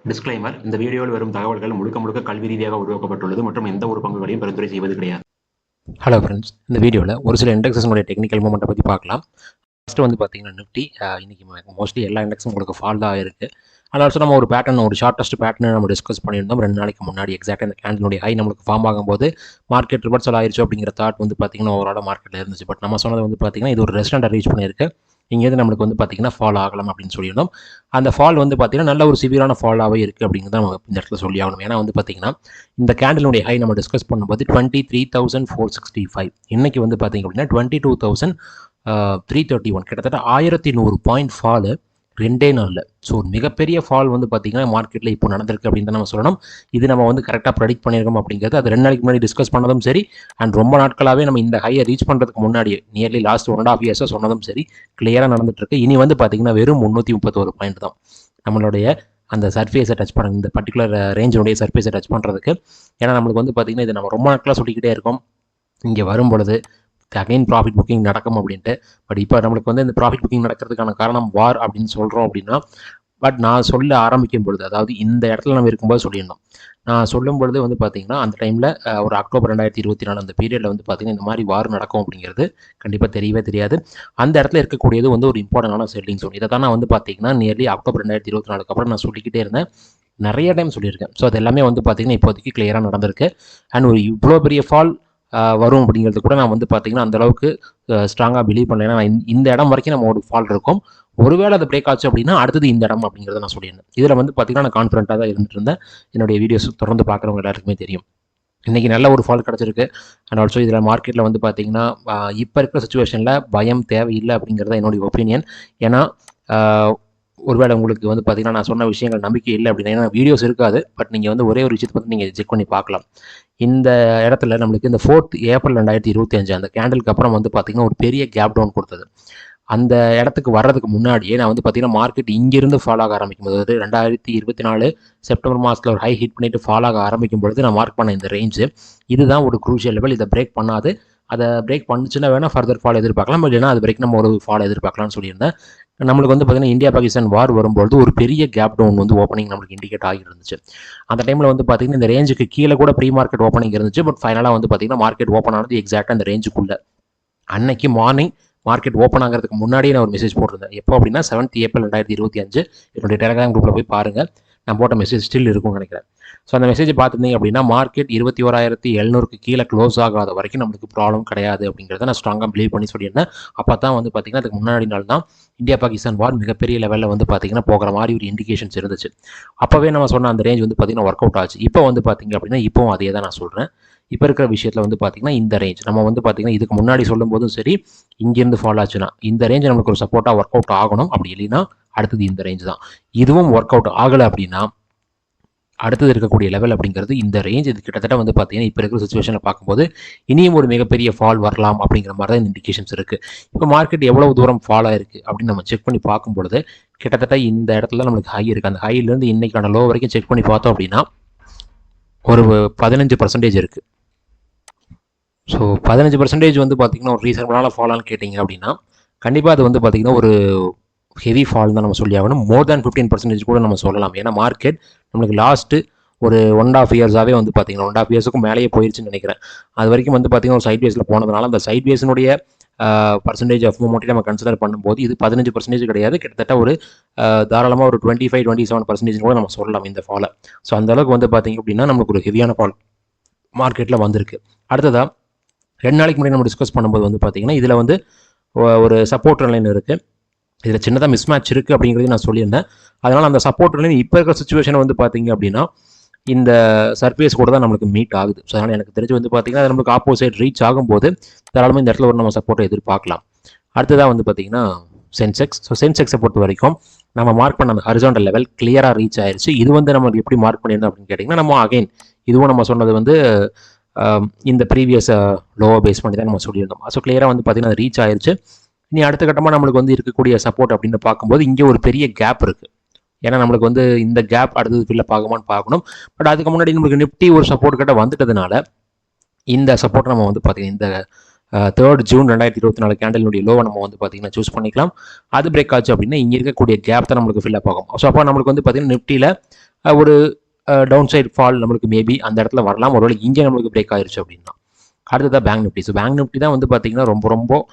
Disclaimer: இந்த வீடியோவில் வரும் தகவல்கள் முழுக்க முழுக்க கல்வி ரீதியாக உருவாக்கப்பட்டுள்ளது மற்றும் எந்த ஒரு பங்குகளையும் பரிந்துரை செய்வது கிடையாது. ஹலோ ஃப்ரெண்ட்ஸ், இந்த வீடியோவில் ஒரு சில இண்டெக்ஸனுடைய டெக்னிக்கல் மூமெண்ட்டை பற்றி பார்க்கலாம். ஃபஸ்ட்டு வந்து பார்த்தீங்கன்னா நிஃப்டி இன்னைக்கு மோஸ்ட்லி எல்லா இண்டெக்ஸும் உங்களுக்கு ஃபால் தான் இருக்குது. அண்ட் ஆல்சோ நம்ம ஒரு பேட்டர்ன், ஒரு ஷார்ட்டஸ்ட் பேட்டர்ன் நம்ம டிஸ்கஸ் பண்ணியிருந்தோம் 2 நாளைக்கு முன்னாடி. எக்ஸாக்டாக இந்த கேண்டிலுடைய ஹை நம்மளுக்கு ஃபார்ம் ஆகும்போது மார்க்கெட் ரிவர்சல் ஆயிடுச்சு அப்படிங்கிற தாட் வந்து பார்த்தீங்கன்னா ஓவரால் மார்க்கெட்டில் இருந்துச்சு. பட் நம்ம சொன்னது வந்து பார்த்தீங்கன்னா இது ஒரு ரெஸ்டாண்டை ரீச் பண்ணியிருக்கு, இங்கேருந்து நம்மளுக்கு வந்து பார்த்தீங்கன்னா ஃபால் ஆகலாம் அப்படின்னு சொல்லியிருந்தோம். அந்த ஃபால் வந்து பார்த்தீங்கன்னா நல்ல ஒரு சிவியரான ஃபாலாகவே இருக்குது அப்படிங்கிறத நம்ம இந்த இடத்துல சொல்லி ஆகணும். ஏன்னா வந்து பார்த்தீங்கன்னா இந்த கேண்டிலுடைய ஹை நம்ம டிஸ்கஸ் பண்ணும்போது 23,465, இன்னைக்கு வந்து பார்த்தீங்க அப்படின்னா 22,331, கிட்டத்தட்ட 1100 பாயிண்ட் ஃபாலு 2 நாளில். ஸோ மிகப்பெரிய ஃபால் வந்து பார்த்தீங்கன்னா மார்க்கெட்டில் இப்போ நடந்திருக்கு அப்படின்னு தான் நம்ம சொல்லணும். இது நம்ம வந்து கரெக்டாக ப்ரெடிக்ட் பண்ணியிருக்கோம் அப்படிங்கிறது அது 2 நாளைக்கு முன்னாடி டிஸ்கஸ் பண்ணதும் சரி, அண்ட் ரொம்ப நாட்களாகவே நம்ம இந்த ஹையை ரீச் பண்ணுறதுக்கு முன்னாடியே நியர்லி லாஸ்ட் 1.5 இயர்ஸாக சொன்னதும் சரி, கிளியராக நடந்துட்டுருக்கு. இனி வந்து பார்த்தீங்கன்னா வெறும் 331 பாயிண்ட் தான் நம்மளுடைய அந்த சர்ஃபேஸை டச் பண்ண, இந்த பர்டிகுலர் ரேஞ்சினுடைய சர்ஃபேஸை டச் பண்ணுறதுக்கு. ஏன்னா நம்மளுக்கு வந்து பார்த்தீங்கன்னா இது நம்ம ரொம்ப நாட்களாக சொல்லிக்கிட்டே இருக்கோம், இங்கே வரும் பொழுது அகைன் ப்ராஃபிட் புக்கிங் நடக்கும் அப்படின்ட்டு. பட் இப்போ நம்மளுக்கு வந்து இந்த ப்ராஃபிட் புக்கிங் நடக்கிறதுக்கான காரணம் வார் அப்படின்னு சொல்கிறோம் அப்படின்னா, பட் நான் சொல்ல ஆரம்பிக்கும் பொழுது, அதாவது இந்த இடத்துல நம்ம இருக்கும்போது சொல்லியிருந்தோம். நான் சொல்லும் பொழுது வந்து பார்த்தீங்கன்னா அந்த டைமில் ஒரு அக்டோபர் 2024 அந்த பீரியடில் வந்து பார்த்தீங்கன்னா இந்த மாதிரி வார் நடக்கும் அப்படிங்கிறது கண்டிப்பாக தெரியவே தெரியாது. அந்த இடத்துல இருக்கக்கூடியது வந்து ஒரு இம்பார்ட்டண்டான செல்லிங் ஜோன். இதை தான் நான் வந்து பார்த்தீங்கன்னா நியர்லி அக்டோபர் 2024 அப்புறம் நான் சொல்லிக்கிட்டே இருந்தேன், நிறைய டைம் சொல்லியிருக்கேன். ஸோ அது எல்லாமே வந்து பார்த்தீங்கன்னா இப்போதைக்கு கிளியராக நடந்திருக்கு. அண்ட் ஒரு இவ்வளோ பெரிய ஃபால் வரும் அப்படிங்கிறது கூட நான் வந்து பார்த்தீங்கன்னா அந்தளவுக்கு ஸ்ட்ராங்காக பிலீவ் பண்ணல. ஏன்னா இந்த இடம் வரைக்கும் நம்ம ஒரு ஃபால் இருக்கும், ஒருவேளை அது பிரேக் ஆச்சு அப்படின்னா அடுத்தது இந்த இடம் அப்படிங்கிறத நான் சொல்லியிருந்தேன். இதில் வந்து பார்த்தீங்கன்னா நான் கான்ஃபிடென்ட்டாக தான் இருந்துட்டு இருந்தேன். என்னுடைய வீடியோஸ் தொடர்ந்து பார்க்குறவங்க எல்லாருக்குமே தெரியும். இன்றைக்கி நல்ல ஒரு ஃபால் கிடச்சிருக்கு. அண்ட் ஆல்சோ இதில் மார்க்கெட்டில் வந்து பார்த்தீங்கன்னா இப்போ இருக்கிற சுச்சுவேஷனில் பயம் தேவையில்லை அப்படிங்கிறத என்னுடைய ஒப்பீனியன். ஏன்னா ஒருவேளை உங்களுக்கு வந்து பார்த்தீங்கன்னா நான் சொன்ன விஷயங்கள் நம்பிக்கை இல்லை அப்படின்னா, ஏன்னா வீடியோஸ் இருக்காது, பட் நீங்கள் வந்து ஒரே ஒரு விஷயத்தை பற்றி நீங்கள் செக் பண்ணி பார்க்கலாம். இந்த இடத்துல நம்மளுக்கு இந்த 4th ஏப்ரல் 2025 அந்த கேண்டலுக்கு அப்புறம் வந்து பார்த்தீங்கன்னா ஒரு பெரிய கேப் டவுன் கொடுத்தது. அந்த இடத்துக்கு வர்றதுக்கு முன்னாடியே நான் வந்து பார்த்தீங்கன்னா மார்க்கெட் இங்கிருந்து ஃபால் ஆக ஆரம்பிக்கும் போது, 2024 செப்டம்பர் மாதத்தில் ஒரு ஹை ஹிட் பண்ணிட்டு ஃபால் ஆக ஆரம்பிக்கும் பொழுது நான் மார்க் பண்ண இந்த ரேஞ்சு இதுதான் ஒரு க்ரூஷியல் லெவல். இதை பிரேக் பண்ணாது, அதை பிரேக் பண்ணுச்சுன்னா வேணால் ஃபர்தர் ஃபால் எதிர்பார்க்கலாம், இல்லைன்னா அது பிரேக் நம்ம ஒரு ஃபால் எதிர்பார்க்கலாம்னு சொல்லியிருந்தேன். நம்மளுக்கு வந்து பார்த்தீங்கன்னா இந்தியா பாகிஸ்தான் வார் வரும்போது ஒரு பெரிய கேப் டவுன் வந்து ஓப்பனிங் நம்மளுக்கு இண்டிகேட் ஆகி இருந்துச்சு. அந்த டைமில் வந்து பார்த்தீங்கன்னா இந்த ரேஞ்சுக்கு கீழே கூட ப்ரீ மார்க்கெட் ஓப்பனிங் இருந்துச்சு. பட் ஃபைனலாக வந்து பார்த்தீங்கன்னா மார்க்கெட் ஓப்பன் ஆனது எக்ஸாக்டாக அந்த ரேஞ்சுக்குள்ள. அன்னைக்கு மார்னிங் மார்க்கெட் ஓப்பன் ஆகிறதுக்கு முன்னாடியே நான் ஒரு மெசேஜ் போட்டிருந்தேன். எப்போ அப்படின்னா 7th ஏப்ரல் 2025 என்னுடைய டெலிகிராம் குரூப்பில் போய் பாருங்கள், நான் போட்ட மெசேஜ் ஸ்டில் இருக்கும்னு நினைக்கிறேன். ஸோ அந்த மெசேஜ் பார்த்துருந்தீங்க அப்படின்னா மார்க்கெட் 21,700க்கு கீழே க்ளோஸ் ஆகாத வரைக்கும் நம்மளுக்கு ப்ராப்ளம் கிடையாது அப்படிங்கிறத நான் ஸ்ட்ராங்காக பிலீவ் பண்ணி சொல்லியிருந்தேன். அப்போ தான் வந்து பார்த்தீங்கன்னா அதுக்கு முன்னாடி நாள் தான் இந்தியா பாகிஸ்தான் வார் மிகப்பெரிய லெவலில் வந்து பார்த்தீங்கன்னா போகிற மாதிரி ஒரு இண்டிகேஷன்ஸ் இருந்துச்சு. அப்போவே நம்ம சொன்ன அந்த ரேஞ்ச் வந்து பார்த்தீங்கன்னா ஒர்க் அவுட் ஆச்சு. இப்போ வந்து பார்த்தீங்க அப்படின்னா இப்போவும் அதே தான் நான் சொல்கிறேன். இப்போ இருக்கிற விஷயத்தில் வந்து பார்த்தீங்கன்னா இந்த ரேஞ்ச் நம்ம வந்து பார்த்தீங்கன்னா இதுக்கு முன்னாடி சொல்லும் போதும் சரி, இங்கேருந்து ஃபாலோ ஆச்சுன்னா இந்த ரேஞ்ச் நம்மளுக்கு ஒரு சப்போர்ட்டாக ஒர்க் அவுட் ஆகணும். அப்படி இல்லைன்னா அடுத்தது இந்த ரேஞ்ச் தான். இதுவும் ஒர்க் அவுட் ஆகலை அப்படின்னா அடுத்தது இருக்கக்கூடிய லெவல் அப்படிங்கிறது இந்த ரேஞ்ச். இது கிட்டத்தட்ட வந்து பார்த்தீங்கன்னா இப்போ இருக்கிற சுச்சுவேஷனில் பார்க்கும்போது இனியும் ஒரு மிகப்பெரிய ஃபால் வரலாம் அப்படிங்கிற மாதிரி தான் இந்த இண்டிகேஷன்ஸ் இருக்குது. இப்போ மார்க்கெட் எவ்வளவு தூரம் ஃபால் ஆயிருக்கு அப்படின்னு நம்ம செக் பண்ணி பார்க்கும்பொழுது கிட்டத்தட்ட இந்த இடத்துல நம்மளுக்கு ஹை இருக்குது. அந்த ஹையிலேருந்து இன்னைக்கான லோ வரைக்கும் செக் பண்ணி பார்த்தோம் அப்படின்னா ஒரு 15% இருக்குது. ஸோ 15% வந்து பார்த்தீங்கன்னா ஒரு ரீசனபிளான ஃபாலான்னு கேட்டிங்க அப்படின்னா கண்டிப்பாக அது வந்து பார்த்தீங்கன்னா ஒரு ஹெவி ஃபால் தான் நம்ம சொல்லி ஆகணும். மோர் தேன் 15% கூட நம்ம சொல்லலாம். ஏன்னா மார்க்கெட் நம்மளுக்கு லாஸ்ட்டு ஒரு 1.5 இயர்ஸாகவே வந்து பார்த்தீங்கன்னா 1.5 இயர்ஸுக்கும் மேலேயே போயிடுச்சுன்னு நினைக்கிறேன். அது வரைக்கும் வந்து பார்த்தீங்கன்னா ஒரு சைட்வேஸில் போனதுனால அந்த சைட்வேஸினுடைய பர்சன்டேஜ் ஆஃப் மூமெண்ட்டை நம்ம கன்சிடர் பண்ணும்போது இது 15% கிடையாது, கிட்டத்தட்ட ஒரு தாராளமாக ஒரு 25-27% கூட நம்ம சொல்லலாம் இந்த ஃபாலை. ஸோ அந்தளவுக்கு வந்து பார்த்தீங்க அப்படின்னா நம்மளுக்கு ஒரு ஹெவியான ஃபால் மார்க்கெட்டில் வந்திருக்கு. அடுத்ததாக 2 நாளைக்கு முன்னாடி நம்ம டிஸ்கஸ் பண்ணும்போது வந்து பார்த்தீங்கன்னா இதில் வந்து ஒரு சப்போர்ட் லைன் இருக்குது, இதில் சின்னதாக மிஸ் மேட்ச் இருக்குது அப்படிங்கிறது நான் சொல்லியிருந்தேன். அதனால் அந்த சப்போர்ட் லைன் இப்போ இருக்கிற சுச்சுவேஷன் வந்து பார்த்தீங்க அப்படின்னா இந்த சர்ஃபேஸ் கூட தான் நம்மளுக்கு மீட் ஆகுது. ஸோ அதனால் எனக்கு தெரிஞ்சு வந்து பார்த்தீங்கன்னா நம்மளுக்கு ஆப்போசிட் ரீச் ஆகும்போது தாராளமாக இந்த இடத்துல ஒரு நம்ம சப்போர்ட்டை எதிர்பார்க்கலாம். அடுத்ததாக வந்து பார்த்தீங்கன்னா சென்செக்ஸ். ஸோ சென்செக்ஸை பொறுத்த வரைக்கும் நம்ம மார்க் பண்ண அந்த ஹரிசாண்டல் லெவல் கிளியராக ரீச் ஆயிடுச்சு. இது வந்து நம்ம எப்படி மார்க் பண்ணியிருந்தோம் அப்படின்னு கேட்டிங்கன்னா நம்ம அகைன் இதுவும் நம்ம சொன்னது வந்து இந்த ப்ரீவியஸ் லோவை பேஸ் பண்ணி தான் நம்ம சொல்லியிருந்தோம். ஸோ கிளியராக வந்து பார்த்தீங்கன்னா ரீச் ஆயிடுச்சு. இனி அடுத்த கட்டமாக நம்மளுக்கு வந்து இருக்கக்கூடிய சப்போர்ட் அப்படின்னு பார்க்கும்போது இங்கே ஒரு பெரிய கேப் இருக்குது. ஏன்னா நம்மளுக்கு வந்து இந்த கேப் அடுத்தது ஃபில்அப் ஆகுமான்னு பார்க்கணும். பட் அதுக்கு முன்னாடி நம்மளுக்கு நிஃப்டி ஒரு சப்போர்ட் கிட்ட வந்துட்டதுனால இந்த சப்போர்ட் நம்ம வந்து பார்த்தீங்கன்னா இந்த 3rd ஜூன் 2024 கேண்டலினுடைய லோவை நம்ம வந்து பார்த்தீங்கன்னா சூஸ் பண்ணிக்கலாம். அது பிரேக் ஆச்சு அப்படின்னா இங்கே இருக்கக்கூடிய கேப் தான் நம்மளுக்கு ஃபில்அப் ஆகும். ஸோ அப்போ நம்மளுக்கு வந்து பார்த்தீங்கன்னா நிஃப்டியில் ஒரு டவுன் சைட் ஃபால் நம்மளுக்கு மேபி அந்த இடத்துல வரலாம். ஒருவேளை இங்கே நம்மளுக்கு பிரேக் ஆயிருச்சு அப்படின்னா. அடுத்ததான் bank Nifty. So bank Nifty தான் வந்து பார்த்தீங்கன்னா ரொம்ப ரொம்ப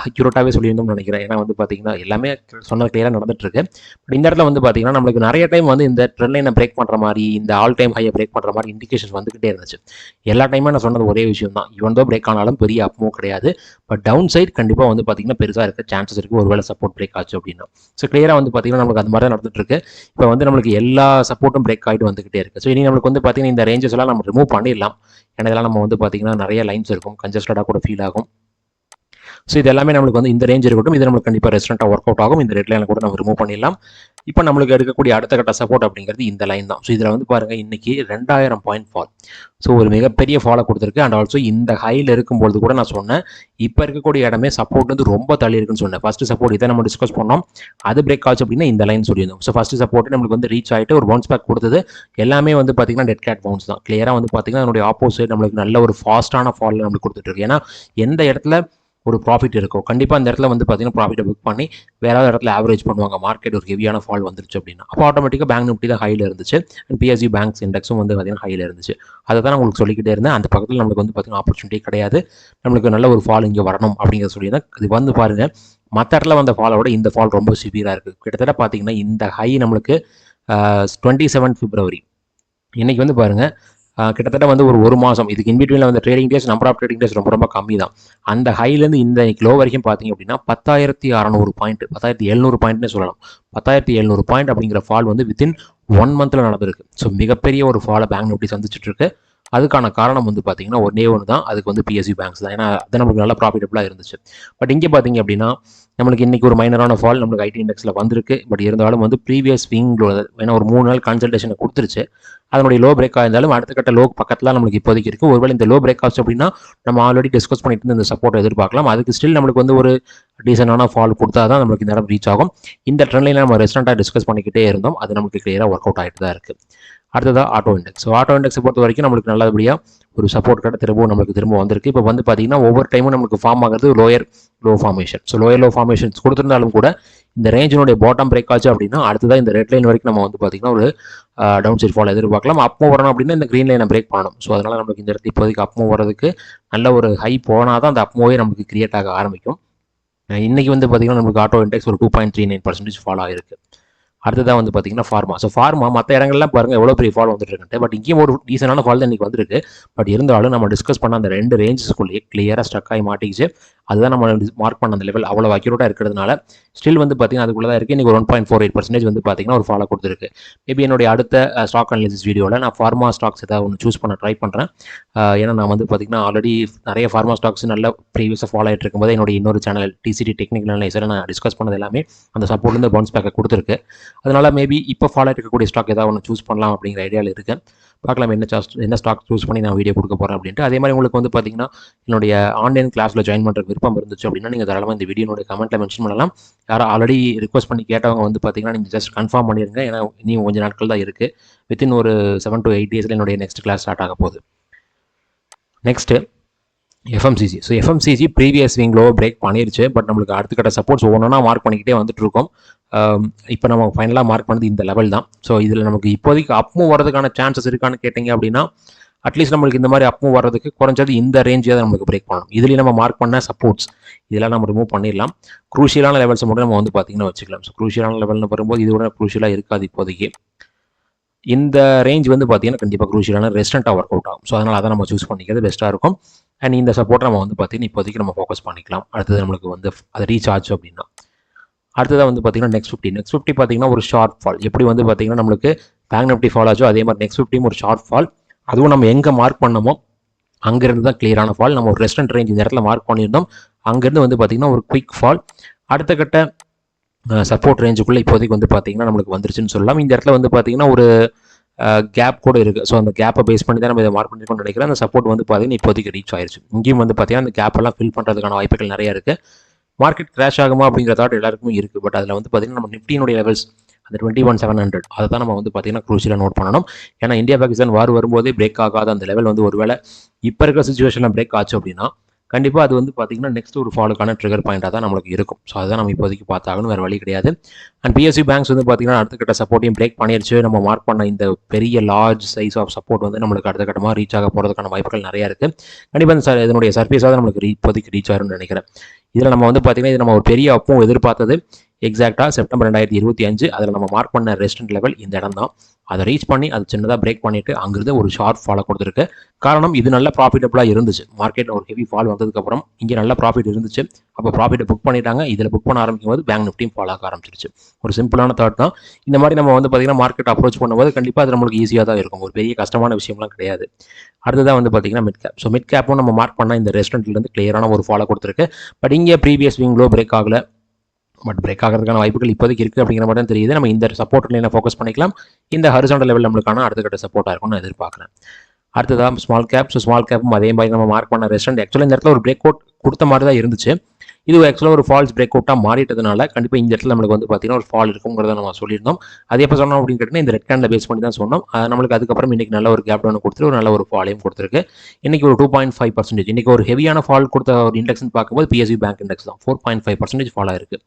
அக்யூரேட்டாகவே சொல்லியிருந்தோம்னு நினைக்கிறேன். ஏன்னா வந்து பார்த்தீங்கன்னா எல்லாமே சொன்னது கிளியராக நடந்துட்டுருக்கு. பட் இந்த இடத்துல வந்து பார்த்தீங்கன்னா நம்மளுக்கு நிறைய டைம் வந்து இந்த ட்ரெண்ட் லைனை பிரேக் பண்ணுற மாதிரி, இந்த ஆல் டைம் ஹையை பிரேக் பண்ணுற மாதிரி இண்டிகேஷன் வந்துகிட்டே இருந்துச்சு. எல்லா டைமும் நான் சொன்னது ஒரே விஷயம் தான். இவன் தான் பிரேக் ஆனாலும் பெரிய அப்மூவ் கிடையாது. பட் டவுன் சைட் கண்டிப்பாக வந்து பார்த்தீங்கன்னா பெருசாக இருக்க சான்சஸ் இருக்குது ஒருவேளை சப்போர்ட் பிரேக் ஆச்சு அப்படின்னா. ஸோ கிளியராக வந்து பார்த்தீங்கன்னா நம்மளுக்கு அது மாதிரி தான் நடந்துட்டுருக்கு. இப்போ வந்து நம்மளுக்கு எல்லா சப்போர்ட்டும் பிரேக் ஆகிட்டு வந்துகிட்டே இருக்குது. ஸோ இனி நம்மளுக்கு வந்து பார்த்தீங்கன்னா இந்த ரேஞ்சஸ் எல்லாம் நம்ம ரிமூவ் பண்ணிடலாம். ஏன்னா இதெல்லாம் நம்ம வந்து பார்த்தீங்கன்னா நிறைய லைன்ஸ் இருக்கும், கன்ஜஸ்டடாக கூட ஃபீல் ஆகும். ஸோ இது எல்லாமே நம்மளுக்கு வந்து இந்த ரேஞ்ச் இருக்கட்டும், இது நம்மளுக்கு கண்டிப்பாக ரெஸ்டாரண்ட்டாக ஒர்க் அவுட் ஆகும். இந்த ரெட் லைனை கூட நம்ம ரிமூவ் பண்ணிடலாம். இப்போ நம்மளுக்கு எடுக்கக்கூடிய அடுத்த கட்ட சப்போர்ட் அப்படிங்கிறது இந்த லைன் தான். ஸோ இதில் வந்து பாருங்கள் இன்னைக்கு 2000 பாயிண்ட் ஃபால். ஸோ ஒரு மிகப்பெரிய ஃபாலை கொடுத்துருக்கு. அண்ட் ஆல்சோ இந்த ஹையில் இருக்கும்போது கூட நான் சொன்னேன், இப்போ இருக்கக்கூடிய இடமே சப்போர்ட் வந்து ரொம்ப தள்ளி இருக்குன்னு சொன்னேன். ஃபர்ஸ்ட் சப்போர்ட் இதை நம்ம டிஸ்கஸ் பண்ணோம், அது பிரேக் ஆச்சு அப்படின்னா இந்த லைன் சொல்லியிருந்தோம். ஸோ ஃபர்ஸ்ட் சப்போர்ட் நம்மளுக்கு வந்து ரீச் ஆகிட்டு ஒரு பவுன்ஸ் பேக் கொடுத்தது. எல்லாமே வந்து பார்த்தீங்கன்னா டெட் கேட் பவுன்ஸ் தான். கிளியராக வந்து பார்த்தீங்கன்னா அதனுடைய ஆப்போசிட் நம்மளுக்கு நல்ல ஒரு ஃபாஸ்ட்டான ஃபால் நம்மளுக்கு கொடுத்துட்டு இருக்கு. ஏன்னா எந்த இடத்துல ஒரு ப்ராஃபிட் இருக்கும், கண்டிப்பாக அந்த இடத்துல வந்து பார்த்தீங்கன்னா ப்ராஃபிட்டை புக் பண்ணி வேற இடத்துல ஆவரேஜ் பண்ணுவாங்க. மார்க்கெட் ஒரு ஹெவியான ஃபால் வந்துருச்சு அப்படின்னா அப்போ ஆட்டோமேட்டிக்காக பேங்க் நிஃப்டி தான் ஹையில் இருந்துச்சு. அண்ட் பிஎஸ்சி பேங்க்ஸ் இண்டெக்ஸும் வந்து பார்த்தீங்கன்னா ஹையில் இருந்துச்சு. அதை தான் உங்களுக்கு சொல்லிக்கிட்டே இருந்தேன். அந்த பக்கத்தில் நம்மளுக்கு வந்து பார்த்தீங்கன்னா ஆப்பர்ச்சுனிட்டி கிடையாது, நம்மளுக்கு நல்ல ஒரு ஃபால் இங்கே வரணும் அப்படிங்கிறத சொல்லியிருந்தேன். இது வந்து பாருங்கள் மற்ற இடத்துல வந்த ஃபாலோட இந்த ஃபால் ரொம்ப சிவியராக இருக்குது. கிட்டத்தட்ட பார்த்தீங்கன்னா இந்த ஹை நம்மளுக்கு 27 பிப்ரவரி இன்னைக்கு வந்து பாருங்கள் கிட்டத்தட்ட வந்து ஒரு மாதம் இதுக்கு இன்பிட்வீனில் வந்து trading days, number of trading days ரொம்ப ரொம்ப கம்மி தான். அந்த ஹைலேருந்து இந்த லோ வரைக்கும் பார்த்தீங்க அப்படின்னா 10,600 பாயிண்ட், 10,700 பாயிண்ட்னு சொல்லலாம். 10,700 பாயிண்ட் அப்படிங்கிற ஃபால் வந்து வித்தின் 1 மந்த்தில் நடந்திருக்கு. ஸோ மிகப்பெரிய ஒரு ஃபாலை பேங்க் நிஃப்டி சந்திச்சுட்டு இருக்கு. அதுக்கான காரணம் வந்து பார்த்தீங்கன்னா ஒன்னே ஒன்று தான், அதுக்கு வந்து பிஎஸ்சி பேங்க்ஸ் தான். ஏன்னா அது நம்மளுக்கு நல்லா ப்ராஃபிட்டபுளாக இருந்துச்சு. பட் இங்கே பார்த்தீங்க அப்படின்னா நம்மளுக்கு இன்றைக்கி ஒரு மைனரான ஃபால் நம்மளுக்கு ஐடி இண்டெக்ஸில் வந்திருக்கு. பட் இருந்தாலும் வந்து ப்ரீவியஸ் ஸ்விங்லோ ஏன்னா ஒரு 3 நாள் கன்சல்டேஷனை கொடுத்துருச்சு. அதனுடைய லோ பிரேக் ஆயிருந்தாலும் அடுத்த கட்ட லோ பக்கத்தில் நம்மளுக்கு இப்போதைக்கு இருக்குது. ஒருவேளை இந்த லோ பிரேக் ஆச்சு அப்படின்னா நம்ம ஆல்ரெடி டிஸ்கஸ் பண்ணிட்டு இருந்த இந்த சப்போர்ட் எதிர்பார்க்கலாம். அதுக்கு ஸ்டில் நம்மளுக்கு வந்து ஒரு டீசெண்டான ஃபால் கொடுத்தா தான் நம்மளுக்கு இந்த இடம் ரீச் ஆகும். இந்த ட்ரெண்ட்லைன் நம்ம ரெஸ்டாரண்ட்டாக டிஸ்கஸ் பண்ணிக்கிட்டே இருந்தோம். அது நமக்கு கிளியராக ஒர்க் அவுட் ஆகிட்டு தான் இருக்குது. அடுத்ததாக ஆட்டோ இண்டெக்ஸ். ஸோ ஆட்டோ இண்டெக்ஸை பொறுத்த வரைக்கும் நம்மளுக்கு நல்லபடியாக ஒரு சப்போர்ட் கடை திரும்ப வந்திருக்கு. இப்போ வந்து பார்த்தீங்கன்னா ஒவ்வொரு டைமும் நம்மளுக்கு ஃபார்ம் ஆகிறது lower low formation. So lower low formations கொடுத்துருந்தாலும் கூட இந்த ரேஞ்சினுடைய பாட்டம் பிரேக் ஆச்சு அப்படின்னா அடுத்ததான் இந்த ரெட் லைன் வரைக்கும் நம்ம வந்து பார்த்தீங்கன்னா ஒரு டவுன் சைட் ஃபால் எதிர்பார்க்கலாம். அப்மூவ் வரணும் அப்படின்னா இந்த க்ரீன் லைனை பிரேக் பண்ணணும். ஸோ அதனால் நம்மளுக்கு இந்த இடத்துல இப்போதைக்கு அப்மூவ் வரதுக்கு நல்ல ஒரு ஹை போனால் தான் அந்த அப்மூவே நமக்கு கிரியேட் ஆக ஆரம்பிக்கும். இன்றைக்கி வந்து பார்த்தீங்கன்னா நமக்கு ஆட்டோ இண்டெக்ஸ் ஒரு 2.39% ஃபால் ஆகிருக்கு. அடுத்ததான் வந்து பார்த்தீங்கன்னா ஃபார்மா. ஸோ ஃபார்மா மற்ற இடங்கள்லாம் பாருங்கள் எவ்வளோ பெரிய ஃபால் வந்துட்டு இருக்கு. பட் இங்கேயும் ஒரு டீசனான ஃபால் தான் இன்றைக்கி வந்திருக்கு. பட் இருந்தாலும் நம்ம டிஸ்கஸ் பண்ண அந்த 2 ரேஞ்சஸ்க்குள்ளேயே கிளியராக ஸ்டக் ஆகி மாட்டிக்கிச்சு. அதுதான் நம்ம மார்க் பண்ண அந்த லெவல் அவ்வளோ அக்யூரேட்டாக இருக்கிறதுனால ஸ்டில் வந்து பார்த்தீங்கன்னா அதுக்குள்ளே தான் இருக்குது. இன்றைக்கி 1.48% வந்து பார்த்தீங்கன்னா ஒரு ஃபாலோ கொடுத்துருக்கு. மேபி என்னுடைய அடுத்த ஸ்டாக் அனாலிசிஸ் வீடியோவில் நான் ஃபார்மா ஸ்டாக்ஸ் ஏதாவது ஒன்று சூஸ் பண்ண ட்ரை பண்ணுறேன். ஏன்னா நான் வந்து பார்த்தீங்கன்னா ஆல்ரெடி நிறைய ஃபார்மா ஸ்டாக்ஸ் நல்ல ப்ரீவியஸாக ஃபாலோ ஆகிட்டு இருக்கும்போது என்னுடைய இன்னொரு சேனல் டிசிடி டெக்னிக்கல் அனலைசரை நான் டிஸ்கஸ் பண்ணது எல்லாமே அந்த சப்போர்ட்லேருந்து பவுன்ஸ் பேக்கை கொடுத்துருக்கு. அதனால் மேபி இப்போ ஃபாலோ இருக்கக்கூடிய ஸ்டாக் ஏதாவது ஒன்று சூஸ் பண்ணலாம் அப்படிங்கிற ஐடியாவில் இருக்கேன். பார்க்கலாம் என்ன ஸ்டாக் சூஸ் பண்ணி நான் வீடியோ கொடுக்க போகிறேன் அப்படின்ட்டு. அதே மாதிரி உங்களுக்கு வந்து பார்த்தீங்கன்னா என்னுடைய ஆன்லைன் கிளாஸில் ஜாயின் பண்ணுற விருப்பம் இருந்துச்சு அப்படின்னா நீங்கள் தாராளமாக இந்த வீடியோனுடைய கமெண்ட்டில் மென்ஷன் பண்ணலாம். யாரும் ஆல்ரெடி ரிக்வஸ்ட் பண்ணி கேட்டவங்க வந்து பார்த்தீங்கன்னா நீங்கள் ஜஸ்ட் கன்ஃபார்ம் பண்ணிடுங்க. ஏன்னா இன்னும் கொஞ்சம் நாட்கள் தான் இருக்குது. வித்தின் ஒரு 7 to 8 டேஸில் என்னுடைய நெக்ஸ்ட் கிளாஸ் ஸ்டார்ட் ஆக போகுது. Next FMCC. So FMCC previous swing low break பண்ணிருச்சு. பட் நம்மளுக்கு அடுத்த கட்ட சப்போர்ட்ஸ் ஒவ்வொன்றா மார்க் பண்ணிக்கிட்டே வந்துட்டு இருக்கோம். இப்போ நம்ம ஃபைனலாக மார்க் பண்ணது இந்த லெவல் தான். ஸோ இதில் நமக்கு இப்போதைக்கு அப்மூவ் வரதுக்கான சான்சஸ் இருக்கான்னு கேட்டிங்க அப்படின்னா அட்லீஸ்ட் நம்மளுக்கு இந்த மாதிரி அப்மூவ் வரதுக்கு குறைஞ்சது இந்த ரேஞ்சே தான் நம்மளுக்கு பிரேக் பண்ணணும். இதுலேயும் நம்ம மார்க் பண்ண சப்போர்ட்ஸ் இதெல்லாம் நம்ம ரிமூவ் பண்ணிடலாம். குரூஷியலான லெவல்ஸை மட்டும் நம்ம வந்து பார்த்தீங்கன்னா வச்சுக்கலாம். ஸோ குரூஷியலான லெவல்னு வரும்போது இதோட குரூஷியலாக இருக்காது இப்போதைக்கு. இந்த ரேஞ்ச் வந்து பார்த்தீங்கன்னா கண்டிப்பாக குரூஷியலான ரெஸ்டாரண்ட்டாக ஒர்க் அவுட் ஆகும். ஸோ அதனால் அதை நம்ம சூஸ் பண்ணிக்கிறது பெஸ்ட்டாக இருக்கும். அண்ட் இந்த சப்போர்ட்டை நம்ம வந்து பார்த்தீங்கன்னா இப்போதைக்கு நம்ம ஃபோக்கஸ் பண்ணிக்கலாம். அடுத்தது நம்மளுக்கு வந்து அது ரீச் ஆச்சு அப்படின்னா அடுத்ததாக வந்து பார்த்தீங்கன்னா நெக்ஸ்ட் 50 பார்த்தீங்கன்னா ஒரு ஷார்ட் ஃபால். எப்படி வந்து பார்த்தீங்கன்னா நம்மளுக்கு பேங்க் நிஃப்டி ஃபால் ஆச்சோ அதே மாதிரி நெக்ஸ்ட் 50 ஒரு ஷார்ட் ஃபால். அதுவும் நம்ம எங்கே மார்க் பண்ணமோ அங்கேருந்து தான் கிளியரான ஃபால். நம்ம ஒரு ரெஸ்டாரண்ட் ரேஞ்ச் இந்த இடத்துல மார்க் பண்ணியிருந்தோம். அங்கேருந்து வந்து பார்த்தீங்கன்னா ஒரு குயிக் ஃபால். அடுத்த கட்ட சப்போர்ட் ரேஞ்சுக்குள்ளே இப்போதைக்கு வந்து பார்த்தீங்கன்னா நம்மளுக்கு வந்துருச்சுன்னு சொல்லலாம். இந்த இடத்துல வந்து பார்த்தீங்கன்னா ஒரு கேப் கூட இருக்குது. ஸோ அந்த கேப்பை பேஸ் பண்ணி தான் நம்ம இதை மார்க் பண்ணிருக்கோம்னு நினைக்கிறேன். அந்த சப்போர்ட் வந்து பார்த்தீங்கன்னா இப்போதைக்கு ரீச் ஆயிடுச்சு. இங்கேயும் வந்து பார்த்தீங்கன்னா அந்த கேப்பெல்லாம் ஃபில் பண்ணுறதுக்கான வாய்ப்புகள் நிறையா இருக்குது. மார்க்கெட் கிராஷ் ஆகுமா அப்படிங்கிற தாட் எல்லாருக்குமே இருக்குது. பட் அதில் வந்து பார்த்தீங்கன்னா நம்ம நிஃப்டியினுடைய லெவல்ஸ் அந்த 21,700 அதை தான் நம்ம வந்து பார்த்தீங்கன்னா க்ரூஷியலாக நோட் பண்ணணும். ஏன்னா இந்தியா பாகிஸ்தான் வார் வரும்போதே பிரேக் ஆகாத அந்த லெவல் வந்து ஒருவேளை இப்போ இருக்கிற சுச்சுவேஷனில் பிரேக் ஆச்சு அப்படின்னா கண்டிப்பாக அது வந்து பார்த்தீங்கன்னா நெக்ஸ்ட் ஒரு ஃபாலுக்கான ட்ரிகர் பாயிண்டாக தான் நம்மளுக்கு இருக்கும். ஸோ அதுதான் நம்ம இப்போதைக்கு பார்த்தாகணும், வேறு வழி கிடையாது. அண்ட் பிஎஸ்யூ பேங்க்ஸ் வந்து பார்த்தீங்கன்னா அடுத்த கட்ட சப்போர்ட்டையும் பிரேக் பண்ணிருச்சு. நம்ம மார்க் பண்ண இந்த பெரிய லார்ஜ் சைஸ் ஆஃப் சப்போர்ட் வந்து நம்மளுக்கு அடுத்த கட்டமாக ரீச் ஆக போகிறதுக்கான வாய்ப்புகள் நிறையா இருக்குது. கண்டிப்பாக இந்த இதனுடைய சர்ஃபேஸாக தான் நம்மளுக்கு இப்போதைக்கு ரீச் ஆகும்னு நினைக்கிறேன். இதில் நம்ம வந்து பார்த்தீங்கன்னா இது நம்ம ஒரு பெரிய அப்பவும் எதிர்பார்த்தது எக்ஸாக்டாக செப்டம்பர் 2025. அதில் நம்ம மார்க் பண்ண ரெசிஸ்டன்ட் லெவல் இந்த இடம் தான். அதை ரீச் பண்ணி அது சின்னதாக பிரேக் பண்ணிவிட்டு அங்கிருந்து ஒரு ஷார்ப் ஃபாலை கொடுத்துருக்கு. காரணம் இது நல்ல ப்ராஃபிட்டபுளாக இருந்துச்சு. மார்க்கெட்டில் ஒரு ஹெவி ஃபால் வந்ததுக்கப்புறம் இங்கே நல்ல ப்ராஃபிட் இருந்துச்சு. அப்போ ப்ராஃபிட்டை புக் பண்ணிட்டாங்க. இதில் புக் பண்ண ஆரம்பிக்கும் போது பேங்க் நிஃப்டியும் ஃபால் ஆக ஆரம்பிச்சிருச்சு. ஒரு சிம்பிளான தாட் தான். இந்த மாதிரி நம்ம வந்து பார்த்தீங்கன்னா மார்க்கெட் அப்ரோச் பண்ணும்போது கண்டிப்பாக அது நம்மளுக்கு ஈஸியாக தான் இருக்கும். ஒரு பெரிய கஷ்டமான விஷயம்லாம் கிடையாது. அடுத்ததான் வந்து பார்த்தீங்கன்னா மிட் கேப். ஸோ மிட் கேப்பும் நம்ம மார்க் பண்ண இந்த ரெஸ்டாரண்ட்லேருந்து கிளியரான ஒரு ஃபாலோ கொடுத்துருக்கு. பட் இங்கே ப்ரீவியஸ் ஸ்விங் லோ பிரேக் ஆகலை. பட் பிரேக் ஆகிறதுக்கான வாய்ப்புகள் இப்போதைக்கு இருக்குது அப்படிங்கிற மாதிரி தான் தெரியுது. நம்ம இந்த சப்போர்ட் லைனை ஃபோக்கஸ் பண்ணிக்கலாம். இந்த ஹரிசாண்டல் லெவல் நம்மளுக்கான அடுத்த கட்ட சப்போர்ட்டாக இருக்கும்னு நான் எதிர்பார்க்குறேன். அடுத்ததான் ஸ்மால் கேப். ஸோ ஸ்மால் கேப்பும் அதே மாதிரி நம்ம மார்க் பண்ண ரெஸ்டாரண்ட் ஆக்சுவலாக இந்த இடத்துல ஒரு பிரேக் அவுட் கொடுத்த மாதிரி தான் இருந்துச்சு. இது ஆக்சுவலாக ஒரு ஃபால்ஸ் பிரேக் அவுட்டாக மாறிட்டதுனால கண்டிப்பாக இந்த இடத்துல நம்மளுக்கு வந்து பார்த்தீங்கன்னா ஒரு ஃபால் இருக்குங்கிறத நம்ம சொல்லியிருந்தோம். அது எப்போ சொன்னோம் அப்படின்னு கேட்டிங்கன்னா இந்த ரெட் கேண்டில் பேஸ் பண்ணி தான் சொன்னோம். நம்மளுக்கு அதுக்கப்புறம் இன்றைக்கி நல்ல ஒரு கேப் டவுன் கொடுத்துட்டு ஒரு நல்ல ஒரு ஃபாலையும் கொடுத்துருக்கு. இன்றைக்கி ஒரு 2.5%. இன்றைக்கி ஒரு ஹெவியான ஃபால் கொடுத்த ஒரு இண்டெக்ஸ்னு பார்க்கும்போது பிஎஸ்யூ பேங்க் இண்டெக்ஸ் தான் 4.5% ஃபால் ஆயிருக்கு.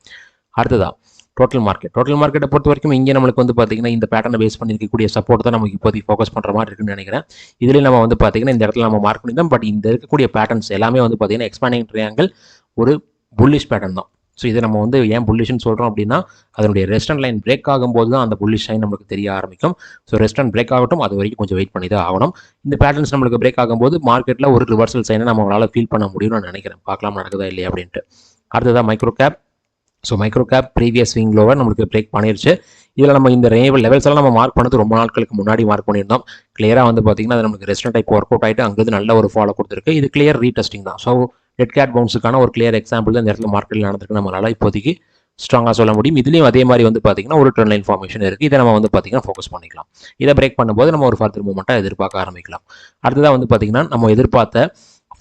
அடுத்ததான் டோட்டல் மார்க்கெட்டை பொறுத்த வரைக்கும் இங்கே நம்மளுக்கு வந்து பார்த்தீங்கன்னா இந்த பேட்டர்னை பேஸ் பண்ணியிருக்கக்கூடிய சப்போர்ட் தான் நமக்கு இப்போதைக்கு ஃபோக்கஸ் பண்ணுற மாதிரி இருக்குன்னு நினைக்கிறேன். இதில் நம்ம வந்து பார்த்தீங்கன்னா இந்த இடத்துல நம்ம மார்க் பண்ணியிருந்தோம். பட் இந்த இருக்கக்கூடிய பேட்டர்ன்ஸ் எல்லாமே வந்து பார்த்தீங்கன்னா எக்ஸ்பேண்டிங் ட்ரையாங்கிள் ஒரு புல்லிஷ் பேட்டர்ன் தான். ஸோ இதை நம்ம வந்து ஏன் புல்லிஷ்னு சொல்கிறோம் அப்படின்னா அதனுடைய ரெஸ்டன்ட் லைன் பிரேக் ஆகும்போது தான் அந்த புல்லிஷ் லைன் நம்மளுக்கு தெரிய ஆரம்பிக்கும். ஸோ ரெஸ்டன்ட் பிரேக் ஆகட்டும், அது வரைக்கும் கொஞ்சம் வெயிட் பண்ணி தான் ஆகணும். இந்த பேட்டர்ன்ஸ் நம்மளுக்கு பிரேக் ஆகும்போது மார்க்கெட்டில் ஒரு ரிவர்சல் சைனை நம்மளால் ஃபீல் பண்ண முடியும்னு நான் நினைக்கிறேன். பார்க்கலாம் நடக்குதா இல்லையா அப்படின்ட்டு. அடுத்ததான் micro gap. So micro gap previous swing lower நம்மளுக்கு பிரேக் பண்ணிருச்சு. இதில் நம்ம இந்த லெவல்ஸ் எல்லாம் நம்ம மார்க் பண்ணது ரொம்ப நாட்களுக்கு முன்னாடி மார்க் பண்ணியிருந்தோம். கிளியராக வந்து பார்த்தீங்கன்னா அது நமக்கு ரெஸ்டன்ட் டைப் ஒர்க் அவுட் ஆகிட்டு அங்கேருந்து நல்ல ஒரு ஃபாலோ கொடுத்துருக்கு. இது கிளியர் ரீடெஸ்டிங் தான். ஸோ டெட் கேட் பவுன்ஸுக்கான ஒரு கிளியர் எக்ஸாம்பிள் தான் இந்த இடத்துல மார்க்கெட்டில் நடந்திருக்கு. நம்மளால் இப்போதைக்கு ஸ்ட்ராங்காக சொல்ல முடியும். இதுலேயும் அதே மாதிரி வந்து பார்த்தீங்கன்னா ஒரு ட்ரெண்ட் லைன் ஃபார்மேஷன் இருக்குது. இதை நம்ம வந்து பார்த்தீங்கன்னா ஃபோக்கஸ் பண்ணிக்கலாம். இதை பிரேக் பண்ணும்போது நம்ம ஒரு ஃபர்தர் மூவ்மெண்ட்டாக எதிர்பார்க்க ஆரம்பிக்கலாம். அடுத்ததாக வந்து பார்த்தீங்கன்னா நம்ம எதிர்பார்த்த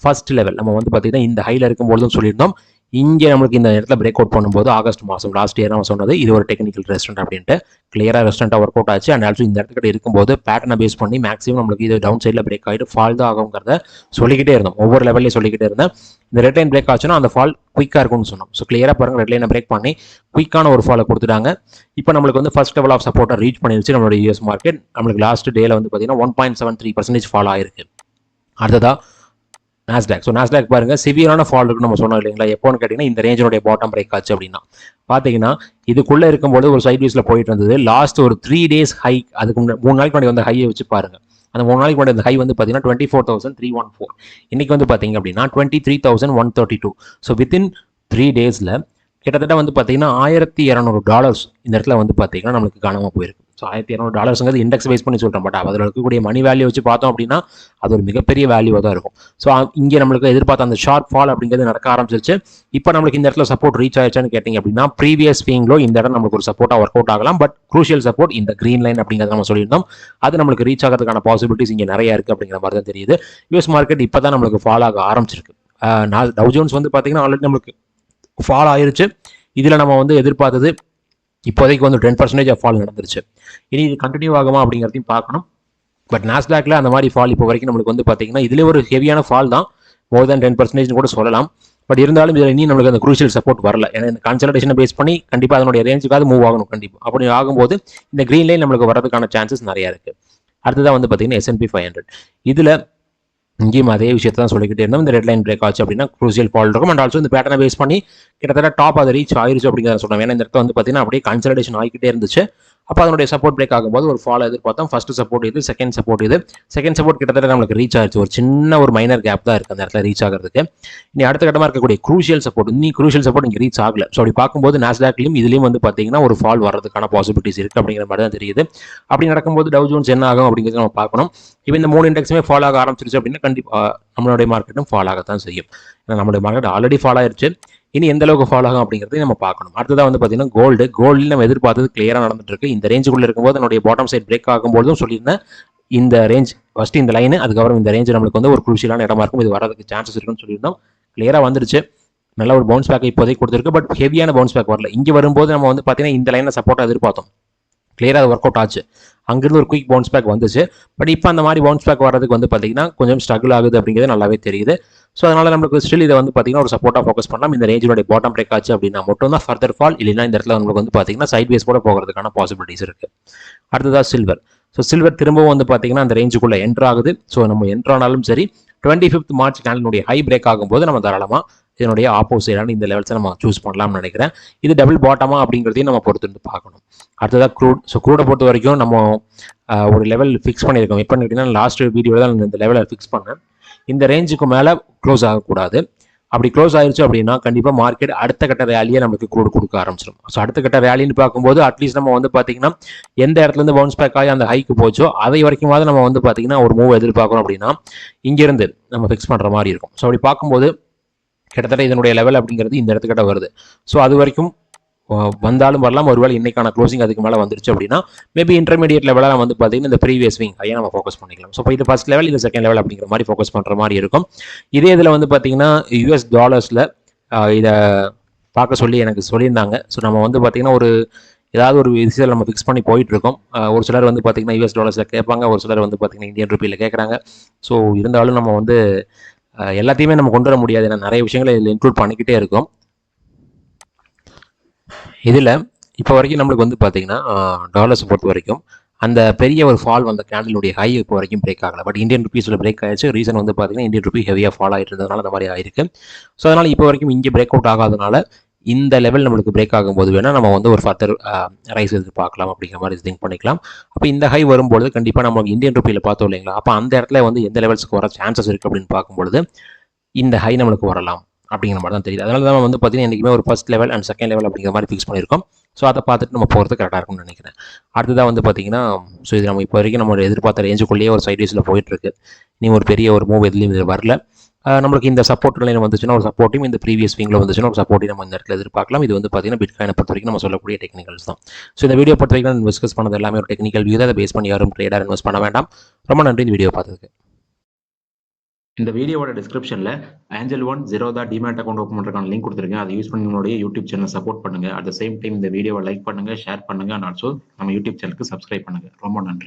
ஃபர்ஸ்ட் லெவல் நம்ம வந்து பார்த்தீங்கன்னா இந்த ஹையில் இருக்கும்போதும் சொல்லியிருந்தோம். இங்கே நம்மளுக்கு இந்த இடத்துல பிரேக் அவுட் பண்ணும்போது ஆகஸ்ட் மாதம் லாஸ்ட் இயர் நம்ம சொன்னது இது ஒரு டெக்னிக்கல் ரெஸ்டாரண்ட் அப்படின்ட்டு கிளியராக ரெஸ்டாரண்ட்டாக ஒர்க் அவுட் ஆச்சு. அண்ட் ஆல்சோ இந்த இடத்துக்கிட்ட இருக்கும்போது பேட்டர்னை பேஸ் பண்ணி மேக்ஸிமம் நம்மளுக்கு இது டவுன் சைடில் பிரேக் ஆகிட்டு ஃபால் தான் ஆகுங்கிறத சொல்லிக்கிட்டே இருந்தோம். ஒவ்வொரு லெவல்லையும் சொல்லிக்கிட்டே இருந்தேன். இந்த ரெட் லைன் பிரேக் ஆச்சுன்னா அந்த ஃபால் குயிக்காக இருக்கும்னு சொன்னோம். ஸோ கிளியராக பாருங்கள், ரெட் லைனை பிரேக் பண்ணி குயிக்கான ஒரு ஃபாலை கொடுத்துட்டாங்க. இப்போ நம்மளுக்கு வந்து ஃபர்ஸ்ட் லெவல் ஆஃப் சப்போர்ட்டை ரீச் பண்ணிருச்சு நம்மளோட யூஎஸ் மார்க்கெட். நம்மளுக்கு லாஸ்ட் டேல வந்து பார்த்தீங்கன்னா 1.73% ஃபால் ஆயிருக்கு. அடுத்ததாக நாஸ்டாக். ஸோ நாஸ்டாக் பாருங்க சிவியரான ஃபால் இருக்குன்னு நம்ம சொன்னோம் இல்லைங்களா. எப்போன்னு கேட்டிங்கன்னா இந்த ரேஞ்சோடைய பாட்டம் பிரேக் ஆச்சு அப்படின்னா பார்த்தீங்கன்னா இதுக்குள்ளே இருக்கும்போது ஒரு சைட் வீஸில் போயிட்டு இருந்தது. லாஸ்ட் ஒரு 3 days ஹை, அதுக்கு 3 நாளைக்கு முன்னாடி வந்த ஹையை வச்சு பாருங்க. அந்த 3 நாளைக்கு முன்னாடி அந்த ஹை வந்து பார்த்தீங்கன்னா 24,314. இன்னைக்கு வந்து பார்த்தீங்க அப்படின்னா 23,132. ஸோ வித்தின் 3 daysல கிட்டத்தட்ட வந்து பார்த்தீங்கன்னா $1,200 இந்த இடத்துல வந்து பார்த்தீங்கன்னா நம்மளுக்கு காணாமல் போயிருக்கு. ஸோ $1,200 இண்டெக்ஸ் பேஸ் பண்ணி சொல்கிறேன். பட் அதில் இருக்கக்கூடிய மணி வேல்யூ வச்சு பார்த்தோம் அப்படின்னா அது ஒரு மிகப்பெரிய வேல்யூவாக தான் இருக்கும். ஸோ இங்கே நம்மளுக்கு எதிர்பார்த்த அந்த ஷார்ப் ஃபால் அப்படிங்கிறது நடக்க ஆரம்பிச்சிருச்சு. இப்போ நம்மளுக்கு இந்த இடத்துல சப்போர்ட் ரீச் ஆயிடுச்சான்னு கேட்டிங்க அப்படின்னா ப்ரீவியஸ் ஸ்விங்லோ இந்த இடம் நம்மளுக்கு ஒரு சப்போர்ட்டாக ஒர்க் அவுட் ஆகலாம். பட் க்ரூஷியல் சப்போர்ட் இந்த கிரீன் லைன் அப்படிங்கிறத நம்ம சொல்லியிருந்தோம். அது நம்மளுக்கு ரீச் ஆகிறதுக்கான பாசிபிலிட்டிஸ் இங்கே நிறையா இருக்குது அப்படிங்கிற மாதிரி தான் தெரியுது. யூஎஸ் மார்க்கெட் இப்போ தான் நம்மளுக்கு ஃபால் ஆக ஆரம்பிச்சிருக்கு. டவ் ஜோன்ஸ் வந்து பார்த்தீங்கன்னா ஆல்ரெடி நம்மளுக்கு ஃபால் ஆயிருச்சு. இதில் நம்ம வந்து எதிர்பார்த்தது இப்போதைக்கு வந்து 10% ஃபால் நடந்துருச்சு. இனி இது கண்டினியூ ஆகுமா அப்படிங்கிறதையும் பார்க்கணும். பட் நாஸ்டாக்ல அந்த மாதிரி ஃபால் இப்போ வரைக்கும் நம்மளுக்கு வந்து பார்த்தீங்கன்னா இதுலேயே ஒரு ஹெவியான ஃபால் தான், மோர் தேன் 10% கூட சொல்லலாம். பட் இருந்தாலும் இதில் இனி நம்மளுக்கு அந்த குரூஷியல் சப்போர்ட் வரல. ஏன்னா இந்த கன்சல்டேஷனை பேஸ் பண்ணி கண்டிப்பாக அதனுடைய ரேஞ்சுக்காவது மூவ் ஆகணும். கண்டிப்பாக அப்படி ஆகும்போது இந்த க்ரீன் லைன் நம்மளுக்கு வரதுக்கான சான்சஸ் நிறையா இருக்குது. அடுத்ததான் வந்து பார்த்தீங்கன்னா S&P 500. இதில் இங்கேயும் அதே விஷயத்தை தான் சொல்லிக்கிட்டே இருந்தோம். இந்த ரெட் லைன் பிரேக் ஆச்சு அப்படின்னா குரூசியல் ஃபால் இருக்கும். அண்ட் ஆல்சோ இந்த பேட்டர்னை பேஸ் பண்ணி கிட்டத்தட்ட டாப் அதை ரீச் ஆயிருச்சு அப்படிங்கிறத சொன்னோம். ஏன்னா இந்த இடத்துல வந்து பார்த்தீங்கன்னா அப்படியே கன்சல்டேஷன் ஆகிக்கிட்டே இருந்துச்சு. அப்போ அதனுடைய சப்போர்ட் பிரேக் ஆகும்போது ஒரு ஃபால் எதிர்பார்த்தோம். ஃபர்ஸ்ட் சப்போர்ட் இது, செகண்ட் சப்போர்ட் இது. செகண்ட் சப்போர்ட் கிட்டத்தட்ட நம்மளுக்கு ரீச் ஆயிடுச்சு. ஒரு சின்ன ஒரு மைனர் கேப் தான் இருக்குது அந்த இடத்துல ரீச் ஆகிறதுக்கு. இனி அடுத்த கட்டமாக இருக்கக்கூடிய குரூஷியல் சப்போர்ட், இன்னும் குரூஷியல் சப்போர்ட் இங்கே ரீச் ஆகல. ஸோ அப்படி பார்க்கும்போது நாஸ்டாக்லையும் இதுலேயும் வந்து பார்த்தீங்கன்னா ஒரு ஃபால் வரதுக்கான பாசிபிலிட்டிஸ் இருக்குது அப்படிங்கிற மாதிரி தான் தெரியுது. அப்படி நடக்கும்போது டவ் ஜோன்ஸ் என்ன ஆகும் அப்படிங்கிறத நம்ம பார்க்கணும். இப்போ இந்த 3 இண்டெக்ஸுமே ஃபால் ஆக ஆரம்பிச்சிருச்சு அப்படின்னா கண்டிப்பாக நம்மளுடைய மார்க்கெட்டும் ஃபால் ஆகத்தான் செய்யும். ஏன்னா நம்மளுடைய மார்க்கெட் ஆல்ரெடி ஃபால் ஆயிருச்சு. இனி எந்த அளவுக்கு ஃபாலோ ஆகும் அப்படிங்கிறதையும் நம்ம பார்க்கணும். அடுத்ததாக வந்து பார்த்தீங்கன்னா கோல்டில் நம்ம எதிர்பார்த்தது கிளியராக நடந்துட்டு இருக்கு. இந்த ரேஞ்சுக்குள்ளே இருக்கும்போது என்னுடைய பாட்டம் சைட் பிரேக் ஆகும்போதும் சொல்லியிருந்தேன் இந்த ரேஞ்ச் ஃபர்ஸ்ட் இந்த லைன், அதுக்கப்புறம் இந்த ரேஞ்ச் நம்மளுக்கு வந்து ஒரு குரூஷியலான இடமா இருக்கும். இது வரதுக்கு சான்சஸ் இருக்குன்னு சொல்லியிருந்தோம். கிளியராக வந்துருச்சு. நல்ல ஒரு பவுன்ஸ் பேக் இப்போதைக்கு கொடுத்துருக்கு. பட் ஹெவியான பவுன்ஸ் பேக் வரல. இங்கே வரும்போது நம்ம வந்து பார்த்தீங்கன்னா இந்த லைனை சப்போர்ட்டாக எதிர்பார்த்தோம். கிளியராக அது ஒர்க் அவுட் ஆச்சு. அங்கிருந்து ஒரு குயிக் பவுன்ஸ் பேக் வந்துச்சு. பட் இப்போ அந்த மாதிரி பவுன்ஸ் பேக் வரதுக்கு வந்து பார்த்தீங்கன்னா கொஞ்சம் ஸ்ட்ரகிள் ஆகுது அப்படிங்கிறது நல்லாவே தெரியுது. ஸோ அதனால் நம்மளுக்கு ஸ்டில் இதை வந்து பார்த்தீங்கன்னா ஒரு சப்போர்ட்டாக ஃபோக்கஸ் பண்ணலாம். இந்த ரேஞ்சினுடைய பாட்டம் பிரேக் ஆச்சு அப்படின்னா மட்டும் தான் ஃபர்தர் ஃபால், இல்லைன்னா இந்த இடத்துல உங்களுக்கு வந்து பார்த்தீங்கன்னா சைட் வேஸ் கூட போகிறதுக்கான பாசிபிலிட்டிஸ் இருக்குது. அடுத்ததாக சில்வர். ஸோ சில்வர் திரும்பவும் வந்து பார்த்தீங்கன்னா அந்த ரேஞ்சுக்குள்ளே என்ட்ரு ஆகுது. ஸோ நம்ம என்ட்ரு ஆனாலும் சரி 25th மார்ச் கேண்டலினுடைய ஹை பிரேக் ஆகும்போது நம்ம தாராளமாக இதனுடைய ஆப்போசிட்டான இந்த லெவல்ஸை நம்ம சூஸ் பண்ணலாம்னு நினைக்கிறேன். இது டபுள் பாட்டமா அப்படிங்கிறதையும் நம்ம பொறுத்து பார்க்கணும். அடுத்ததாக க்ரூட். ஸோ க்ரூடை பொறுத்த வரைக்கும் நம்ம ஒரு லெவல் ஃபிக்ஸ் பண்ணியிருக்கோம். எப்போன்னு கேட்டிங்கன்னா லாஸ்ட் வீடியோவில் தான் இந்த லெவலை ஃபிக்ஸ் பண்ணேன். இந்த ரேஞ்சுக்கு மேலே க்ளோஸ் ஆகக்கூடாது. அப்படி க்ளோஸ் ஆயிடுச்சு அப்படின்னா கண்டிப்பாக மார்க்கெட் அடுத்த கட்ட ரேலியை நமக்கு க்ரூட் கொடுக்க ஆரம்பிச்சிடும். ஸோ அடுத்த கட்ட ரேலின்னு பார்க்கும்போது அட்லீஸ்ட் நம்ம வந்து பார்த்தீங்கன்னா எந்த இடத்துலேருந்து பவுன்ஸ் பேக் ஆகி அந்த ஹைக்கு போச்சோ அதை வரைக்குமாவது நம்ம வந்து பார்த்தீங்கன்னா ஒரு மூவ் எதிர்பார்க்கணும் அப்படின்னா இங்கேருந்து நம்ம ஃபிக்ஸ் பண்ணுற மாதிரி இருக்கும். ஸோ அப்படி பார்க்கும்போது கிட்டத்தட்ட இதனுடைய லெவல் அப்படிங்கிறது இந்த இடத்துக்கிட்ட வருது. ஸோ அது வரைக்கும் வந்தாலும் வரலாம். ஒருவேளை இன்னைக்கான க்ளோசிங் அதுக்கு மேலே வந்துருச்சு அப்படின்னா மேபி இன்டர்மீடியட் லெவலாக வந்து பார்த்தீங்கன்னா இந்த ப்ரீவியஸ் விங் ஹையை நம்ம ஃபோக்கஸ் பண்ணிக்கலாம். ஸோ இப்போ இது ஃபர்ஸ்ட் லெவல், இது செகண்ட் லெவல் அப்படிங்கிற மாதிரி ஃபோக்கஸ் பண்ணுற மாதிரி இருக்கும். இதே இதில் வந்து பார்த்தீங்கன்னா US டாலர்ஸில் இதை பார்க்க சொல்லி எனக்கு சொல்லியிருந்தாங்க. ஸோ நம்ம வந்து பார்த்தீங்கன்னா ஒரு ஏதாவது ஒரு விஷயத்தில் நம்ம ஃபிக்ஸ் பண்ணி போயிட்டு இருக்கோம். ஒரு சிலர் வந்து பார்த்தீங்கன்னா US டாலர்ஸில் கேட்பாங்க, ஒரு சிலர் வந்து பார்த்தீங்கன்னா இந்தியன் ருப்பியில் கேட்குறாங்க. ஸோ இருந்தாலும் நம்ம வந்து எல்லாத்தையுமே நம்ம கொண்டு வர முடியாது. ஏன்னா நிறைய விஷயங்களை இதில் இன்க்ளூட் பண்ணிக்கிட்டே இருக்கும். இதில் இப்போ வரைக்கும் நம்மளுக்கு வந்து பார்த்தீங்கன்னா டாலர்ஸ் பொறுத்த வரைக்கும் அந்த பெரிய ஒரு ஃபால் வந்த கேண்டலுடைய ஹை இப்போ வரைக்கும் பிரேக் ஆகலை. பட் இந்தியன் ருப்பீஸில் பிரேக் ஆயிடுச்சு. ரீசன் வந்து பார்த்தீங்கன்னா இந்தியன் ருப்பி ஹெவியாக ஃபால் ஆகிட்டு இருந்ததுனால அந்த மாதிரி ஆயிருக்கு. ஸோ அதனால் இப்போ வரைக்கும் இங்கே பிரேக் அவுட் ஆகாதனால இந்த லெவல் நம்மளுக்கு பிரேக் ஆகும்போது வேணால் நம்ம வந்து ஒரு ஃபர்தர் ரைஸ் எதிர்பார்க்கலாம் அப்படிங்கிற மாதிரி திங்க் பண்ணிக்கலாம். அப்போ இந்த ஹை வரும்பொழுது கண்டிப்பாக நமக்கு இந்தியன் ருப்பியில் பார்த்தோம் இல்லைங்களா, அப்போ அந்த இடத்துல வந்து எந்த லெவல்ஸ்க்கு வர சான்சஸ் இருக்குது அப்படின்னு பார்க்கும்பொழுது இந்த ஹை நம்மளுக்கு வரலாம் அப்படிங்கிற மாதிரி தான் தெரியுது. அதனால தான் வந்து பார்த்தீங்கன்னா என்றைக்குமே ஒரு first level and second level அப்படிங்கிற மாதிரி ஃபிக்ஸ் பண்ணியிருக்கோம். ஸோ அதை பார்த்துட்டு நம்ம போகிறது கரெக்டாக இருக்கும்னு நினைக்கிறேன். அடுத்ததாக வந்து பார்த்தீங்கன்னா ஸோ இது நம்ம இப்போ வரைக்கும் நம்ம எதிர்பார்த்த ரேஞ்சுக்குள்ளேயே ஒரு சைட் வேஸில் போயிட்டுருக்கு. நீ ஒரு பெரிய ஒரு மூவ் எதுலையும் இது வரல. நம்மளுக்கு இந்த சப்போர்ட் லைன் வந்துச்சுன்னா ஒரு சப்போர்ட்டையும், இந்த ப்ரீவியஸ் விங்கில் வந்துச்சுன்னா ஒரு சப்போர்ட்டையும் நம்ம இந்த இடத்துல எதிர்பார்க்கலாம். இது வந்து பார்த்தீங்கன்னா பிட்காயினை பொறுத்த வரைக்கும் நம்ம சொல்லக்கூடிய டெக்னிக்கல்ஸ் தான். ஸோ இந்த வீடியோ பொறுத்த வரைக்கும் டிஸ்கஸ் பண்ணது எல்லாமே ஒரு டெக்னிக்கல் வியூ தான். அதை பேஸ் பண்ணி யாரும் ட்ரேடாக இன்வெஸ்ட் பண்ண வேண்டாம். ரொம்ப நன்றி இந்த வீடியோ பார்த்ததுக்கு. இந்த வீடியோவோட டிஸ்கிரிப்ஷனில் Angel One Zerodha demat account open பண்ணுறதுக்கான லிங்க் கொடுத்துருக்கேன். அதை யூஸ் பண்ணி உங்களுடைய யூடியூப் சேனல் சப்போர்ட் பண்ணுங்கள். அட் த சேம் டைம் இந்த வீடியோவை லைக் பண்ணுங்கள், ஷேர் பண்ணுங்கள், அண்ட் ஆல்சோ நம்ம யூடியூப் சேனலுக்கு சப்ஸ்கிரைப் பண்ணுங்கள். ரொம்ப நன்றி.